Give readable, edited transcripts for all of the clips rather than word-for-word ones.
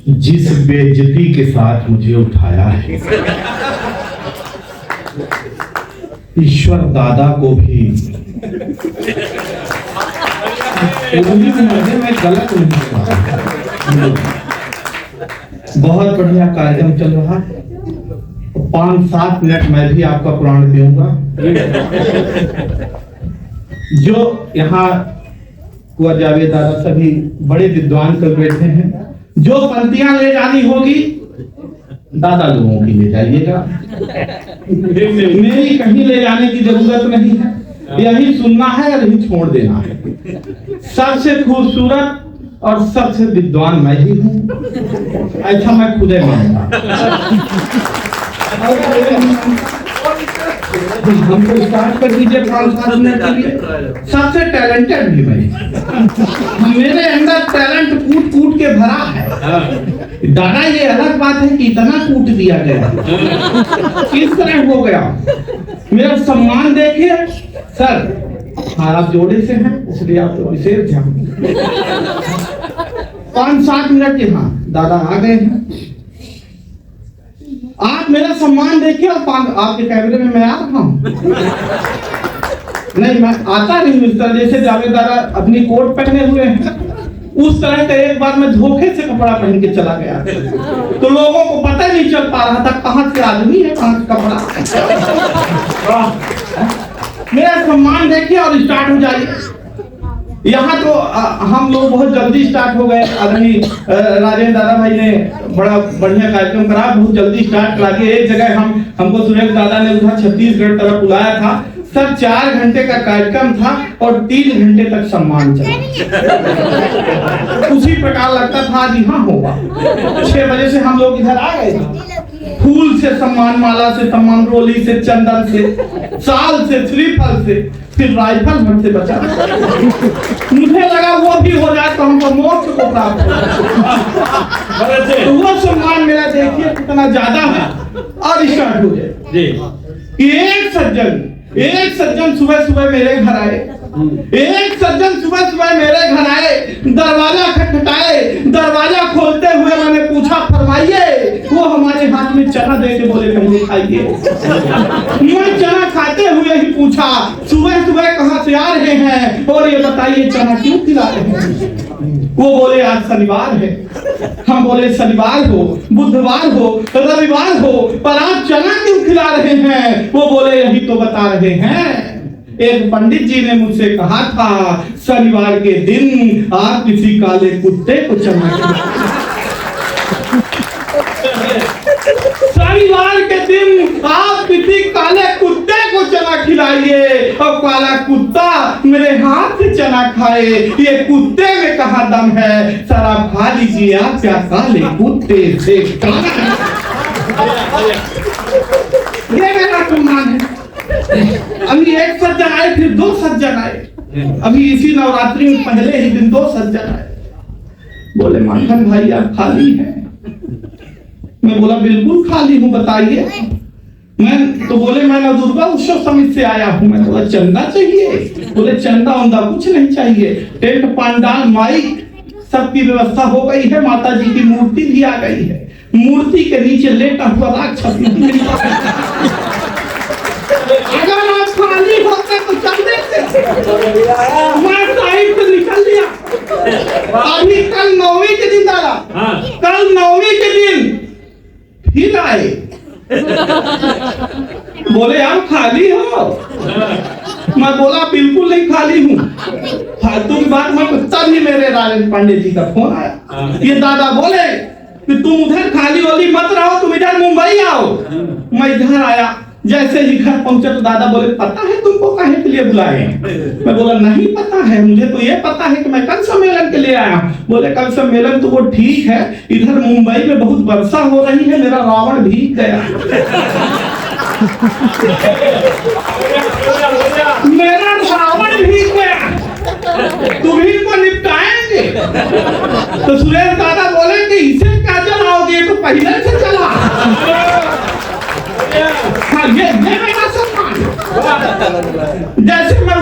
जिस बेइज्जती के साथ मुझे उठाया है, ईश्वर दादा को भी मैं गलत नहीं कहा। बहुत बढ़िया कार्यक्रम चल रहा है। 5-7 मिनट मैं भी आपका पुराण पीऊंगा। जो यहाँ कुंवर जावेद दादा सभी बड़े विद्वान कर बैठे हैं, जो पंक्तियां ले जानी होगी दादा लोगों की ले जाइएगा, मेरी कहीं ले जाने की जरूरत नहीं है। यही सुनना है और यही छोड़ देना है। सबसे खूबसूरत और सबसे विद्वान मैं ही हूँ, ऐसा मैं खुदे मानता। हमको स्टार्ट कर दीजिए 5-7 मिनट के लिए। सबसे टैलेंटेड भी मैं, मेरे अंदर टैलेंट कूट कूट के भरा है। दादा ये अलग बात है कि इतना कूट दिया गया, किस तरह हो गया। मेरा सम्मान देखिए सर, हाँ आप जोड़े से हैं इसलिए आप तो विशेष ध्यान। 5-7 मिनट के हाँ दादा आ गए हैं। आप मेरा सम्मान देखिए और आपके कैमरे में मैं आ रहा हूँ। नहीं मैं आता नहीं इस तरह, जैसे जावेद दादा अपनी कोट पहने हुए हैं उस तरह का एक बार मैं धोखे से कपड़ा पहन के चला गया, तो लोगों को पता नहीं चल पा रहा था कहाँ से आदमी है कहाँ से कपड़ा। मेरा सम्मान देखिए और स्टार्ट हो जाइए। यहाँ तो हम लोग बहुत जल्दी स्टार्ट हो गए। आदरणीय राजेंद्र दादा भाई ने बड़ा बढ़िया कार्यक्रम करा, बहुत जल्दी स्टार्ट करा के एक जगह हमको सुरेश दादा ने उधर छत्तीसगढ़ तरफ बुलाया था। सर 4 घंटे का कार्यक्रम था और 3 घंटे तक सम्मान चला। उसी प्रकार लगता था आज यहाँ होगा। 6 बजे से हम लोग इधर आ गए थे। फूल से सम्मान, माला से सम्मान, रोली से, चंदन से, साल से, श्रीफल से, फिर राइफल भर से बचा। मुझे लगा वो भी हो जाए तो हमको मोक्ष को प्राप्त हो। तो वो सम्मान मेरा देखिए कितना ज्यादा है। और स्टार्ट हो जाए। एक सज्जन सुबह सुबह मेरे घर आए। एक सज्जन सुबह सुबह मेरे घर आए, दरवाजा खटखटाए। दरवाजा खोलते हुए मैंने पूछा फरमाइए। वो हमारे हाथ में चना दे के बोले पहले खाइए। मैं चना खाते हुए ही पूछा सुबह सुबह कहाँ से आ रहे हैं और ये बताइए चना क्यों खिला रहे हैं। वो बोले आज शनिवार है। हम बोले शनिवार हो, बुधवार हो, रविवार हो, पर आज चना क्यों खिला रहे हैं। वो बोले यही तो बता रहे हैं। एक पंडित जी ने मुझसे कहा था शनिवार के दिन आप किसी काले कुत्ते को चना शनिवार के दिन आप किसी काले कुत्ते को चना खिलाइए और काला कुत्ता मेरे हाथ से चना खाए। ये कुत्ते में कहा दम है। सर आप खा लीजिए, आप क्या काले कुत्ते से। ये मेरा सम्मान है। अभी एक सज्जन आए, फिर 2 सज्जन आए। अभी इसी नवरात्रि में पहले ही दिन 2 सज्जन आए। बोले माखन भाई आप खाली हैं। मैं बोला बिल्कुल खाली हूँ, बताइए। मैं तो बोले मैं दुर्गा उत्सव समिति से आया हूँ। मैं बोला चंदा चाहिए। बोले चंदा वंदा कुछ नहीं चाहिए। टेंट, पंडाल, माइक सबकी व्यवस्था हो गई है। माता जी की मूर्ति भी आ गई है। मूर्ति के नीचे लेटा हुआ राक्षस अगर आप खाली होते तो चल देते। मैं साहिब से निकल लिया। अभी कल 9वीं के दिन दादा, कल 9वीं के दिन फिर आए। बोले आप खाली हो। मैं बोला बिल्कुल नहीं खाली हूँ। फालतू की बात मत। तभी मेरे राजेंद्र पांडे जी का फोन आया। ये दादा बोले कि तुम उधर खाली वाली मत रहो, तुम इधर मुंबई आओ। मैं इधर आया। जैसे ही घर पहुंचे तो दादा बोले पता है तुमको काहे के लिए बुलाए। मैं बोला नहीं पता है, मुझे तो ये पता है कि मैं कल सम्मेलन के लिए आया। बोले कल सम्मेलन तो वो ठीक है, इधर मुंबई में बहुत वर्षा हो रही है, मेरा रावण भीग गया। मेरा रावण भीग गया, तुम्ही को निपटाएंगे। तो सुरेश दादा बोले कि इसे क्या जलाओगे, तो पहले से चला। ये मेरा सम्मान। जैसे मैं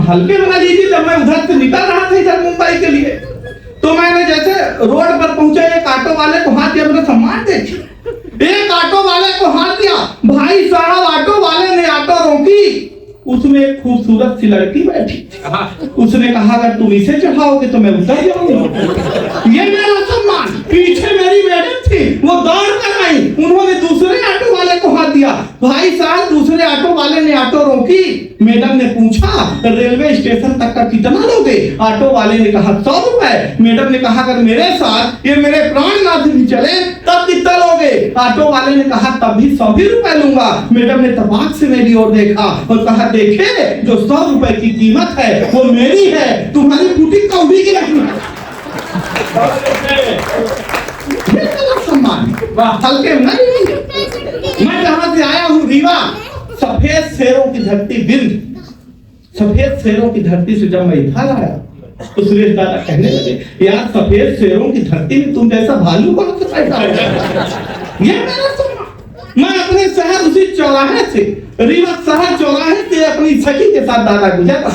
हल्के बना लीजिए, जब मैं उधर से निकल रहा था इधर मुंबई के लिए, तो मैंने जैसे रोड पर पहुंचा, एक ऑटो वाले को हाथ दिया, मेरा सम्मान देखिए, एक ऑटो वाले को हाथ दिया, भाई साहब ऑटो वाले ने ऑटो रोकी, उसमें एक खूबसूरत सी लड़की बैठी थी। उसने कहा अगर तुम इसे चढ़ाओगे तो मैं उतर जाऊंगी। ये मेरा सम्मान। पीछे मेरी मैडम थी, वो दौड़ कर आई, उन्होंने दूसरे ऑटो वाले को हाथ दिया, भाई साहब दूसरे ऑटो वाले ने ऑटो रोकी, मैडम ने पूछा रेलवे स्टेशन तक का कितना लोगे? ऑटो वाले ने कहा 100 रुपए। मैडम ने कहा अगर मेरे साथ ये मेरे प्राणनाथ भी चले तब कितना लोगे? ऑटो वाले ने कहा तब भी 100 ही रुपए लूंगा। मैडम ने तबाक से मेरी ओर देखा और कहा देखे जो 100 रुपए की कीमत है वो मेरी है, तुम्हारी फूटी कौड़ी की नहीं। सम्मान हल्के नहीं। मैं जहां से आया हूँ रीवा, सफेद शेरों की धरती बिंद, सफेद शेरों की धरती से जब मैं इधर आया तो सुरेश दादा कहने लगे यार सफेद शेरों की धरती में तुम जैसा भालू कौन सा पैदा हो? ये मेरा सम्मान। मैं अपने शहर उसी चौराहे से, रीवा शहर चौराहे से अपनी सखी के साथ दादा गुजरा।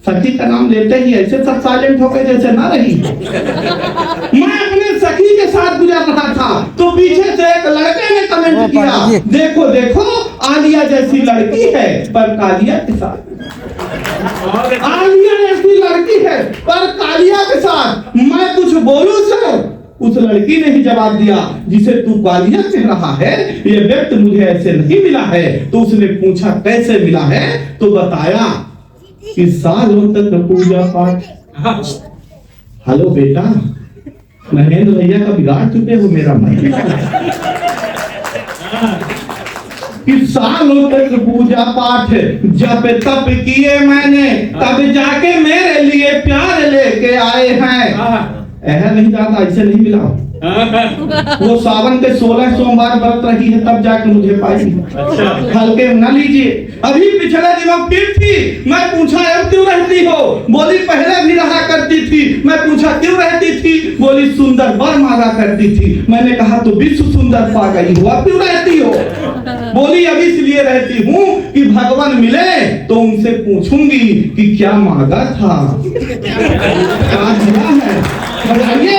सखी का नाम लेते ही ऐसे सब साइलेंट हो गए जैसे ना रही। मैं अपने सखी के साथ गुजर रहा था तो पीछे से एक लड़के ने कमेंट किया देखो देखो आलिया जैसी लड़की है पर कालिया के साथ। आलिया जैसी लड़की है पर कालिया के साथ। मैं कुछ बोलूं सर? उस लड़की ने ही जवाब दिया जिसे तू कालिया कह रहा है ये व्यक्ति मुझे ऐसे नहीं मिला है। तो उसने पूछा कैसे मिला है? तो बताया कि सालों तक पूजा पाठ। हेलो बेटा, महेंद्र भैया का बिगाड़ चुके हो मेरा मन। कि सालों तक पूजा पाठ जब तप किए मैंने तब जाके मेरे लिए प्यार लेके आए हैं। नहीं जाता ऐसे नहीं मिला। वो सावन के 16 सोमवार व्रत रही है तब जाके मुझे पाई। अच्छा। हल्के न लीजिए। अभी पिछले दिनों फिर थी, मैं पूछा अब क्यों रहती हो? बोली पहले भी रहा करती थी। मैं पूछा क्यों रहती थी? बोली सुंदर वर मांगा करती थी। मैंने कहा तो विश्व सुंदर पा गई हो, अब क्यों रहती हो? बोली अब इसलिए रहती हूँ कि भगवान मिले तो उनसे पूछूंगी कि क्या मांगा था, क्या मिला है। बताइए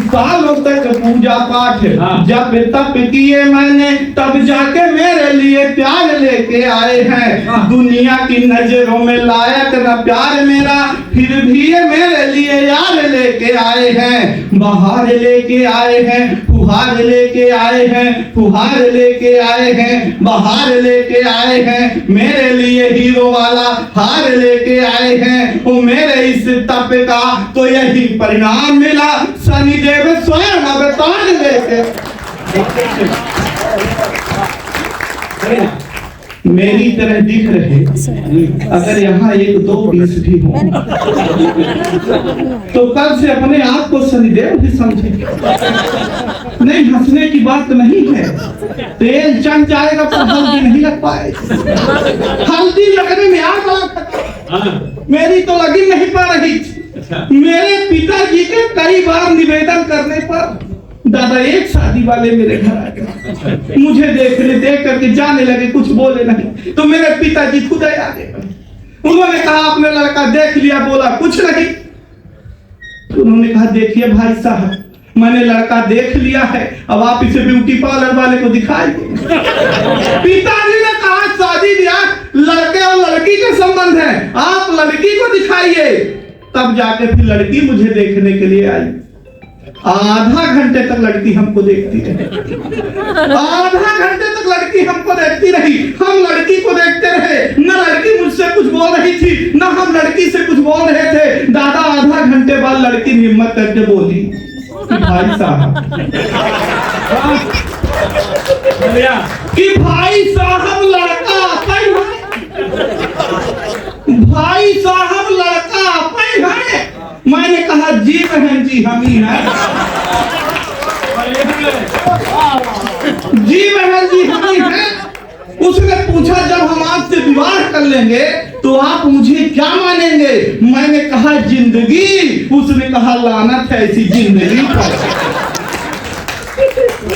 सालों तक पूजा पाठ जब तप किए मैंने तब जाके मेरे लिए प्यार लेके आए हैं। दुनिया की नजरों में लायक न प्यार मेरा फिर भी ये मेरे लिए यार लेके आए हैं। बहार लेके आए हैं, फुहार लेके आए हैं, फुहार लेके आए हैं, बहार लेके आए हैं। मेरे लिए हीरो वाला हार लेके आए हैं। वो मेरे इस तप का तो यही परिणाम मिला। शनिदेव स्वयं अवतार लेके मेरी तरह दिख रहे। अगर यहाँ 1-2 पीस भी हो तो कल से अपने आप को शनिदेव भी समझे। नहीं हंसने की बात नहीं है। तेल चढ़ जाएगा पर हल्दी नहीं लग पाए। हल्दी लगने में आग लगा, मेरी तो लगी नहीं पा रही। मेरे पिताजी के कई बार निवेदन करने पर दादा एक शादी वाले मेरे घर आ गए। मुझे देख करके जाने लगे, कुछ बोले नहीं। तो मेरे पिताजी खुद आ गए। उन्होंने कहा आपने लड़का देख लिया? बोला कुछ नहीं। तो उन्होंने कहा देखिए भाई साहब मैंने लड़का देख लिया है, अब आप इसे ब्यूटी पार्लर वाले को दिखाइए। पिताजी ने कहा शादी ब्याह लड़के और लड़की के संबंध है, आप लड़की को दिखाइए। तब जाके फिर लड़की मुझे देखने के लिए आई। आधा घंटे तक लड़की हमको देखती रही। आधा घंटे तक लड़की हमको देखती रही। हम लड़की को देखते रहे। न लड़की मुझसे कुछ बोल रही थी न हम लड़की से कुछ बोल रहे थे। दादा आधा घंटे बाद लड़की हिम्मत करके बोली भाई साहब कि भाई साहब लड़का भाई साहब लड़का है। मैंने कहा जी बहन जी हम ही हैं। जी बहन जी हम ही हैं। उसने पूछा जब हम आपसे विवाह कर लेंगे तो आप मुझे क्या मानेंगे? मैंने कहा जिंदगी। उसने कहा लानत है ऐसी जिंदगी पर।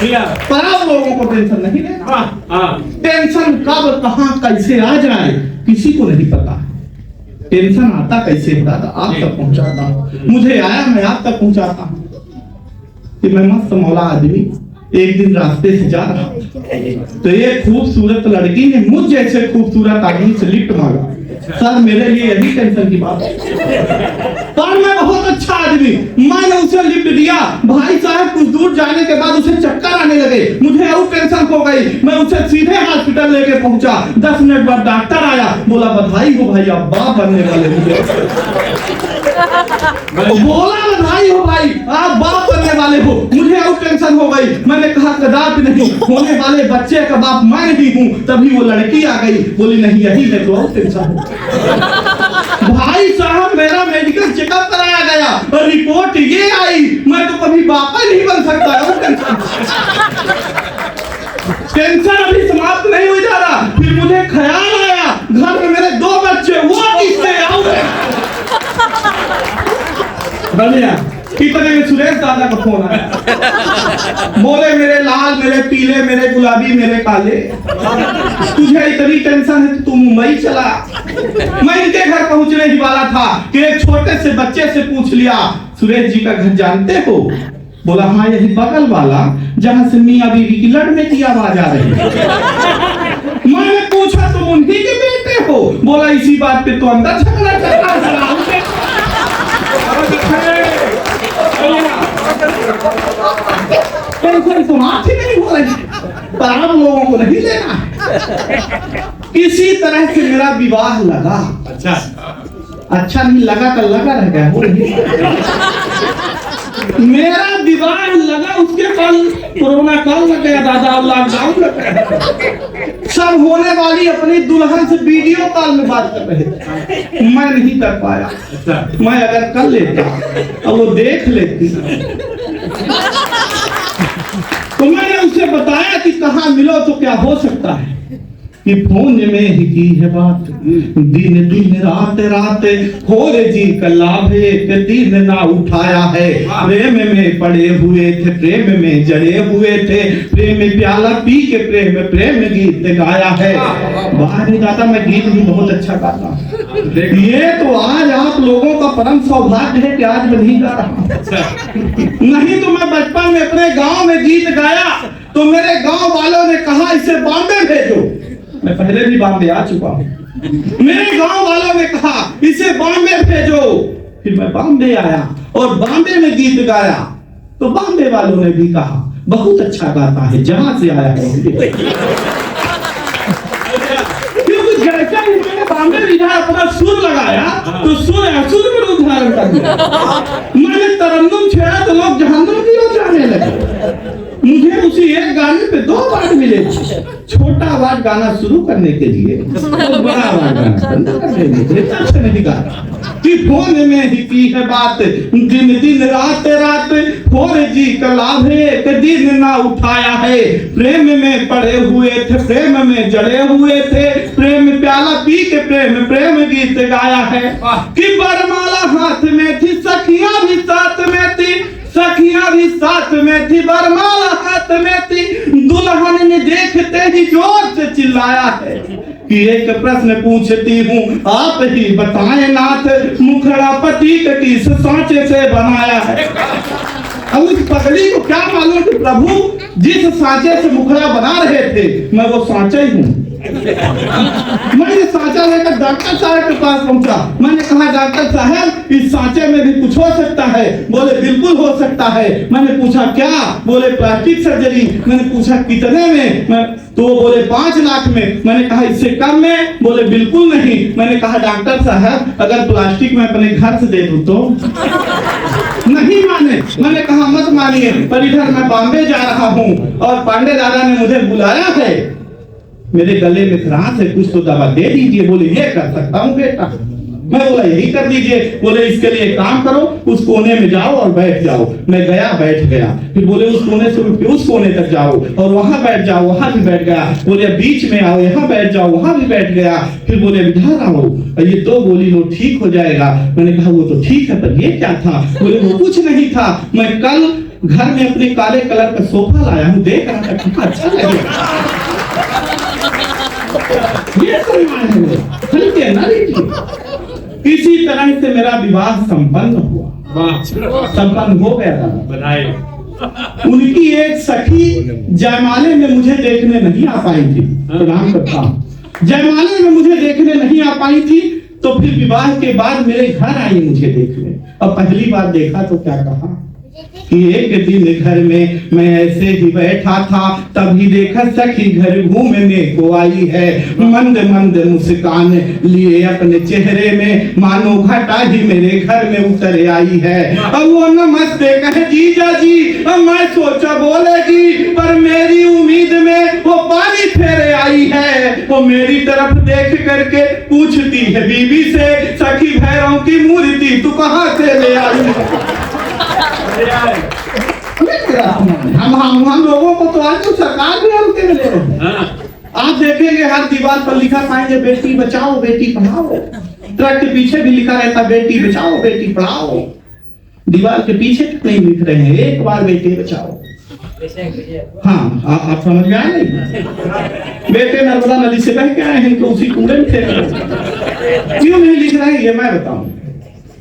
पर आप लोगों को टेंशन नहीं लेना। टेंशन कब कहां कैसे आ जाए किसी को नहीं पता। टेंशन आता कैसे है दादा, आप तक पहुंचाता हूं। मुझे आया, मैं आप तक पहुंचाता हूं कि मैं मस्त मौला आदमी एक दिन रास्ते से जा रहा तो एक खूबसूरत लड़की ने मुझ जैसे खूबसूरत आदमी से लिफ्ट मांगा। सर मेरे लिए यही टेंशन की बात है, पर मैं बहुत अच्छा आदमी, मैंने उसे लिफ्ट दिया। भाई साहब कुछ दूर जाने के बाद उसे चक्कर आने लगे, मुझे और टेंशन हो गई। मैं उसे सीधे हॉस्पिटल लेके पहुंचा। 10 मिनट बाद डॉक्टर आया, बोला बधाई हो भाई, आप बाप बनने वाले बोला बधाई हो भाई, आप बाप बनने वाले हो। मुझे और टेंशन हो गई। मैंने कहा कदापि नहीं, होने वाले बच्चे का बाप मैं नहीं हूँ। तभी वो लड़की आ गई, बोली नहीं यही है तो और टेंशन हो। भाई साहब मेरा मेडिकल चेकअप कराया गया और रिपोर्ट ये आई, मैं तो कभी बाप नहीं बन सकता। और टेंशन अभी समाप्त नहीं हुई जा रहा। फिर मुझे ख्याल आया घर में मेरे 2 बच्चे, वो किससे आओगे। बढ़िया कितने में सुरेश दादा का फोन आया, बोले मेरे लाल, मेरे पीले, मेरे गुलाबी, मेरे काले, तुझे इतनी टेंशन है तो तू मुंबई चला। मैं इनके घर पहुंचने ही वाला था कि एक छोटे से बच्चे से पूछ लिया सुरेश जी का घर जानते हो। बोला हाँ यही बगल वाला जहां से मियां बीवी की लड़ने की आवाज आ रही है। मैंने पूछा तुम उन्हीं के बेटे हो। बोला इसी बात पे तो अंदर झगड़ा चल रहा है। टेंशन समाप्त ही नहीं हो रही, पर आप लोगों को नहीं लेना है। किसी तरह से मेरा विवाह लगा। अच्छा नहीं लगा तो लगा रह गया। मेरा विवाह लगा, उसके बाद कोरोना काल लग गया दादा, लॉकडाउन लग गया। सब होने वाली अपनी दुल्हन से वीडियो कॉल में बात कर रहे थे, मैं नहीं कर पाया। मैं अगर कर लेता और वो देख लेती तो मैंने उसे बताया कि कहाँ मिलो तो क्या हो सकता है कि फोन में ही की है बात, दिन दिन रात रात हो रे जी का लाभ एक दिन ना उठाया है। प्रेम में पड़े हुए थे, प्रेम में जड़े हुए थे, प्रेम में प्याला पी के प्रेम गीत गाया है। बाहर नहीं जाता, मैं गीत भी बहुत अच्छा गाता हूँ। ये तो आज आप लोगों का परम सौभाग्य है कि आज मैं नहीं गा रहा। नहीं तो मैं बचपन में अपने गाँव में गीत गाया तो मेरे गाँव वालों ने कहा इसे बॉम्बे भेजो। मैं पहले भी बॉम्बे आ चुका हूँ। मेरे गांव वालों ने कहा इसे बॉम्बे भेजो। फिर मैं बॉम्बे आया और बॉम्बे में गीत गाया तो बॉम्बे वालों ने भी कहा बहुत अच्छा गाता है, जहां से आया है। क्योंकि जैसा ही मैंने बॉम्बे में अपना सुर लगाया तो सुर में उदाहरण कर दिया। मैंने तरन्नुम छेड़ा तो लोग जहन्नुम की ओर जाने लगे। मुझे उसी एक गाने पे 2 अवार्ड मिले, छोटा अवार्ड गाना शुरू करने के लिए और बड़ा अवार्ड गाना बंद करने के लिए। अच्छा नहीं गा कि फोन में ही की है बात, दिन दिन रात रात हो रे जी का लाभ एक दिन ना उठाया है। प्रेम में पड़े हुए थे, प्रेम में जड़े हुए थे, प्रेम प्याला पी के प्रेम गीत गाया है। कि बरमाला हाथ में थी, सखियां भी साथ में थी, सखियां भी साथ में थी, बरमाला हाथ में थी। दुल्हन ने देखते ही जोर से चिल्लाया है कि एक प्रश्न पूछती हूँ आप ही बताएं नाथ, मुखड़ा पति किस सांचे से बनाया है। अब उस पगली को क्या मालूम कि प्रभु जिस सांचे से मुखड़ा बना रहे थे मैं वो सांचा ही हूँ। मैंने सांचा लेकर डॉक्टर साहब के पास पहुंचा। मैंने कहा डॉक्टर साहब इस सांचे में भी कुछ हो सकता है। बोले बिल्कुल हो सकता है। मैंने पूछा क्या? बोले प्लास्टिक सर्जरी। मैंने पूछा कितने में? तो बोले 5 लाख में। मैंने कहा इससे कम में? बोले बिल्कुल नहीं। मैंने कहा डॉक्टर साहब अगर प्लास्टिक में अपने घर से दे दूं तो? नहीं माने। मैंने कहा मत मानिए, पर इधर मैं बॉम्बे जा रहा हूँ और पांडे दादा ने मुझे बुलाया है, मेरे गले में खराश है, कुछ तो दवा दे दीजिए। बोले ये कर सकता हूँ बेटा। मैं बोला यही कर दीजिए। बोले इसके लिए काम करो, उस कोने में जाओ और बैठ जाओ। मैं गया, बैठ गया। फिर बोले उस कोने से उस कोने तक जाओ और वहां बैठ जाओ, वहां भी बैठ गया। बोले बीच में आओ, यहाँ बैठ जाओ, वहां भी बैठ गया। फिर बोले इधर आओ, ये 2 गोली लो ठीक हो जाएगा। मैंने कहा वो तो ठीक है, पर ये क्या था? बोले वो कुछ नहीं था, मैं कल घर में अपने काले कलर का सोफा लाया हूँ, देख रहा था कितना अच्छा लगेगा। ये हल्के ना लीजिए। इसी तरह से मेरा विवाह संपन्न हुआ, संपन्न हो गया। बनाए उनकी एक सखी जयमाले में मुझे देखने नहीं आ पाई थी, प्रणाम करता हूं। जयमाले में मुझे देखने नहीं आ पाई थी, तो फिर विवाह के बाद मेरे घर आई मुझे देखने। और पहली बार देखा तो क्या कहा कि एक दिन घर में मैं ऐसे ही बैठा था, तभी देखा सखी घर घूमने को आई है। मंद मंद मुस्कान लिए अपने चेहरे में, मानो घटा ही मेरे घर में उतर आई है। अब वो नमस्ते कहे जीजा जी, अब मैं सोचा बोलेगी, पर मेरी उम्मीद में वो पानी फेरे आई है। वो मेरी तरफ देख करके पूछती है बीबी से, सखी भैरव की मूर्ति तू कहाँ से ले आई? हम लोगों को तो आज सरकार भी हमसे मिले हैं। आप देखेंगे हर दीवार पर लिखा पाएंगे बेटी बचाओ बेटी पढ़ाओ। ट्रक के पीछे भी लिखा रहता बेटी बचाओ बेटी पढ़ाओ। दीवार के पीछे तक नहीं लिख रहे हैं एक बार बेटी बचाओ। हाँ, आप समझ में आए नहीं? बेटे नर्मदा नदी से बह के आए हैं तो उसी कूड़े में थे। क्यों नहीं लिख रहे हैं ये मैं बताऊं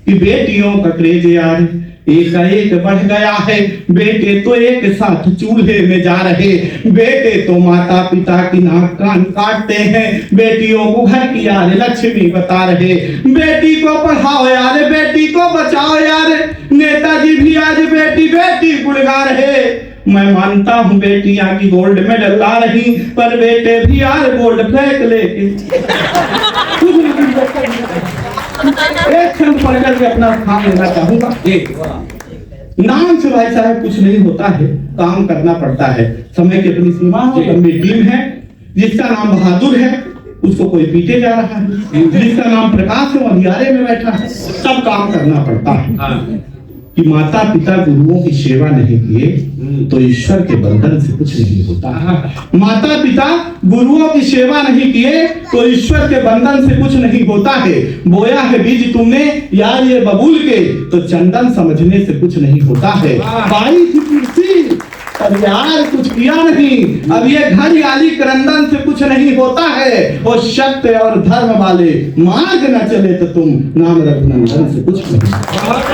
कि बेटियों का क्रेज यार एक बढ़ गया है। बेटे तो एक साथ चूल्हे में जा रहे, बेटे तो माता पिता की नाक कान काटते हैं, बेटियों को घर की यार लक्ष्मी बता रहे। बेटी को पढ़ाओ यार, बेटी को बचाओ यार, नेताजी भी आज बेटी बेटी गुणगा रहे। मैं मानता हूँ बेटियां की गोल्ड मेडल ला रही, पर बेटे भी यार गोल्ड फ्लैग लेके एक क्षण पढ़ करके अपना स्थान लेना चाहूंगा। नाम से भाई साहब कुछ नहीं होता है, काम करना पड़ता है। समय की अपनी सीमा है, लंबी टीम है। जिसका नाम बहादुर है उसको कोई पीटे जा रहा है, जिसका नाम प्रकाश है वो अंधियारे में बैठा है। सब काम करना पड़ता है कि माता पिता गुरुओं की सेवा नहीं किए तो ईश्वर के बंधन से कुछ नहीं होता। माता पिता गुरुओं की सेवा नहीं किए तो ईश्वर के बंधन से कुछ नहीं होता है। बोया है बीज तुमने यार ये बबूल के, तो चंदन समझने से कुछ नहीं होता है। बाई थी कुर्सी अब यार कुछ किया नहीं, अब ये घर याली क्रंदन से कुछ नहीं होता है। वो सत्य और धर्म वाले मार्ग न चले तो तुम नाम रघुनंदन से कुछ नहीं।